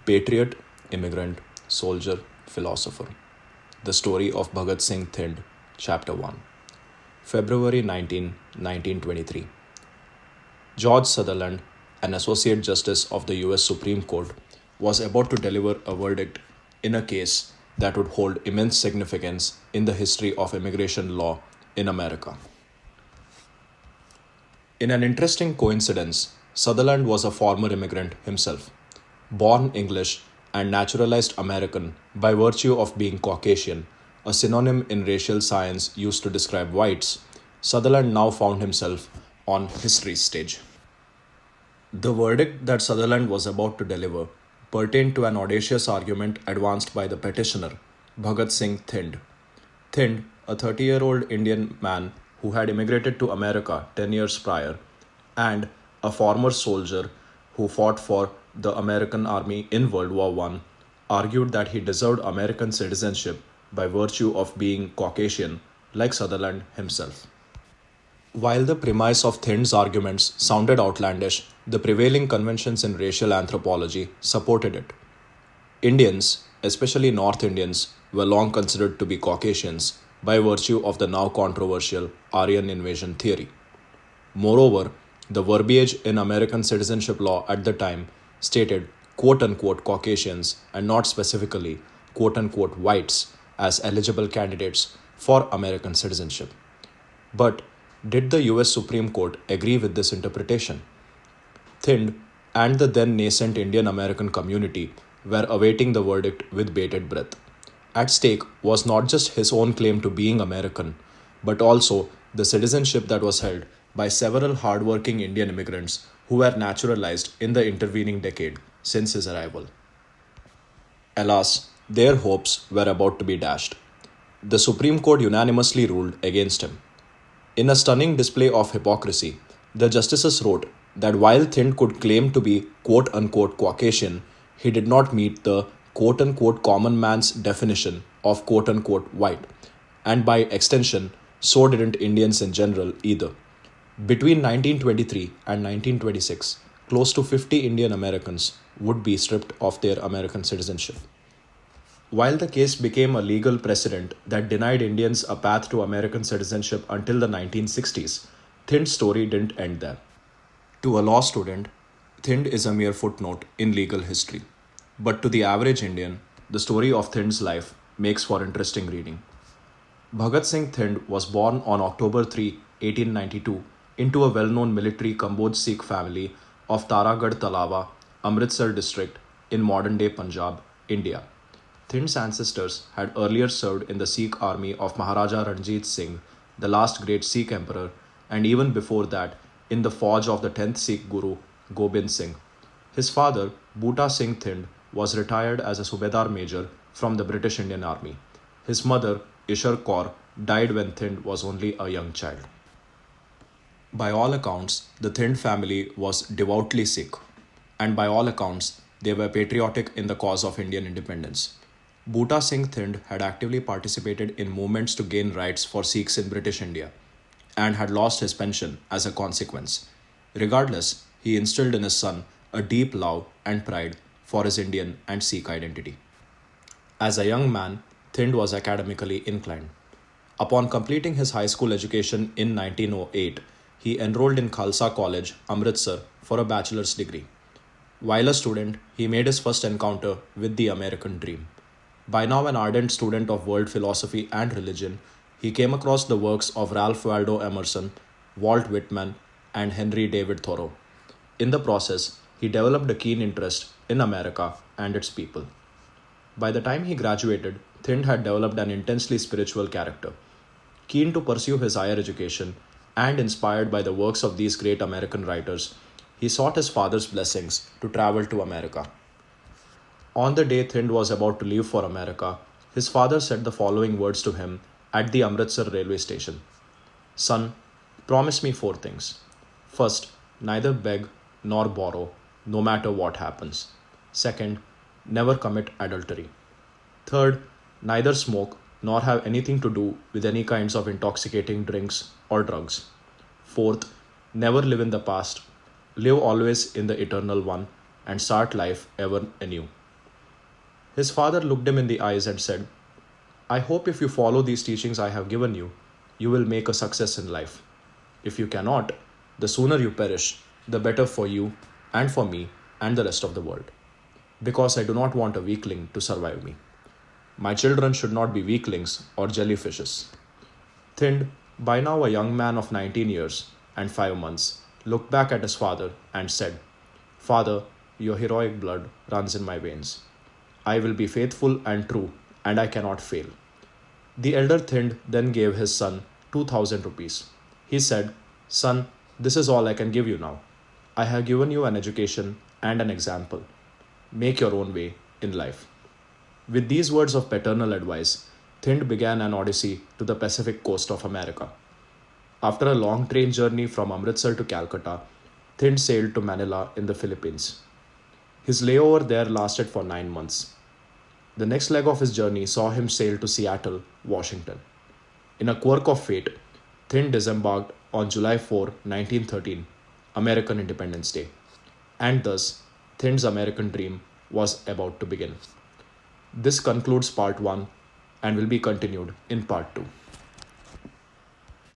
Patriot, Immigrant, Soldier, Philosopher. The Story of Bhagat Singh Thind, Chapter 1. February 19, 1923. George Sutherland, an Associate Justice of the US Supreme Court, was about to deliver a verdict in a case that would hold immense significance in the history of immigration law in America. In an interesting coincidence, Sutherland was a former immigrant himself. Born English and naturalized American by virtue of being Caucasian, a synonym in racial science used to describe whites, Sutherland now found himself on history's stage. The verdict that Sutherland was about to deliver pertained to an audacious argument advanced by the petitioner, Bhagat Singh Thind. Thind, a 30-year-old Indian man who had immigrated to America 10 years prior, and a former soldier who fought for the American Army in World War I, argued that he deserved American citizenship by virtue of being Caucasian, like Sutherland himself. While the premise of Thind's arguments sounded outlandish, the prevailing conventions in racial anthropology supported it. Indians, especially North Indians, were long considered to be Caucasians by virtue of the now controversial Aryan invasion theory. Moreover, the verbiage in American citizenship law at the time stated quote-unquote Caucasians and not specifically quote-unquote whites as eligible candidates for American citizenship. But did the US Supreme Court agree with this interpretation? Thind and the then nascent Indian American community were awaiting the verdict with bated breath. At stake was not just his own claim to being American, but also the citizenship that was held by several hardworking Indian immigrants who were naturalized in the intervening decade since his arrival. Alas, their hopes were about to be dashed. The Supreme Court unanimously ruled against him. In a stunning display of hypocrisy, the justices wrote that while Thind could claim to be quote-unquote Caucasian, he did not meet the quote-unquote common man's definition of quote-unquote white, and by extension, so didn't Indians in general either. Between 1923 and 1926, close to 50 Indian Americans would be stripped of their American citizenship. While the case became a legal precedent that denied Indians a path to American citizenship until the 1960s, Thind's story didn't end there. To a law student, Thind is a mere footnote in legal history. But to the average Indian, the story of Thind's life makes for interesting reading. Bhagat Singh Thind was born on October 3, 1892, into a well-known military Kambodj Sikh family of Taragarh Talawa, Amritsar district in modern-day Punjab, India. Thind's ancestors had earlier served in the Sikh army of Maharaja Ranjit Singh, the last great Sikh emperor, and even before that, in the Fauj of the 10th Sikh Guru, Gobind Singh. His father, Bhuta Singh Thind, was retired as a Subedar Major from the British Indian Army. His mother, Ishar Kaur, died when Thind was only a young child. By all accounts, the Thind family was devoutly Sikh, and by all accounts, they were patriotic in the cause of Indian independence. Bhuta Singh Thind had actively participated in movements to gain rights for Sikhs in British India, and had lost his pension as a consequence. Regardless, he instilled in his son a deep love and pride for his Indian and Sikh identity. As a young man, Thind was academically inclined. Upon completing his high school education in 1908, he enrolled in Khalsa College, Amritsar, for a bachelor's degree. While a student, he made his first encounter with the American dream. By now an ardent student of world philosophy and religion, he came across the works of Ralph Waldo Emerson, Walt Whitman, and Henry David Thoreau. In the process, he developed a keen interest in America and its people. By the time he graduated, Thind had developed an intensely spiritual character. Keen to pursue his higher education, and inspired by the works of these great American writers, he sought his father's blessings to travel to America. On the day Thind was about to leave for America, his father said the following words to him at the Amritsar railway station. Son, promise me 4 things. First, neither beg nor borrow, no matter what happens. Second, never commit adultery. Third, neither smoke nor have anything to do with any kinds of intoxicating drinks or drugs. Fourth, never live in the past, live always in the eternal one, and start life ever anew. His father looked him in the eyes and said, I hope if you follow these teachings I have given you, you will make a success in life. If you cannot, the sooner you perish, the better for you and for me and the rest of the world. Because I do not want a weakling to survive me. My children should not be weaklings or jellyfishes. Thind, by now a young man of 19 years and 5 months, looked back at his father and said, Father, your heroic blood runs in my veins. I will be faithful and true, and I cannot fail. The elder Thind then gave his son 2,000 rupees. He said, Son, this is all I can give you now. I have given you an education and an example. Make your own way in life. With these words of paternal advice, Thind began an odyssey to the Pacific coast of America. After a long train journey from Amritsar to Calcutta, Thind sailed to Manila in the Philippines. His layover there lasted for 9 months. The next leg of his journey saw him sail to Seattle, Washington. In a quirk of fate, Thind disembarked on July 4, 1913, American Independence Day. And thus, Thind's American dream was about to begin. This concludes part 1 and will be continued in part 2.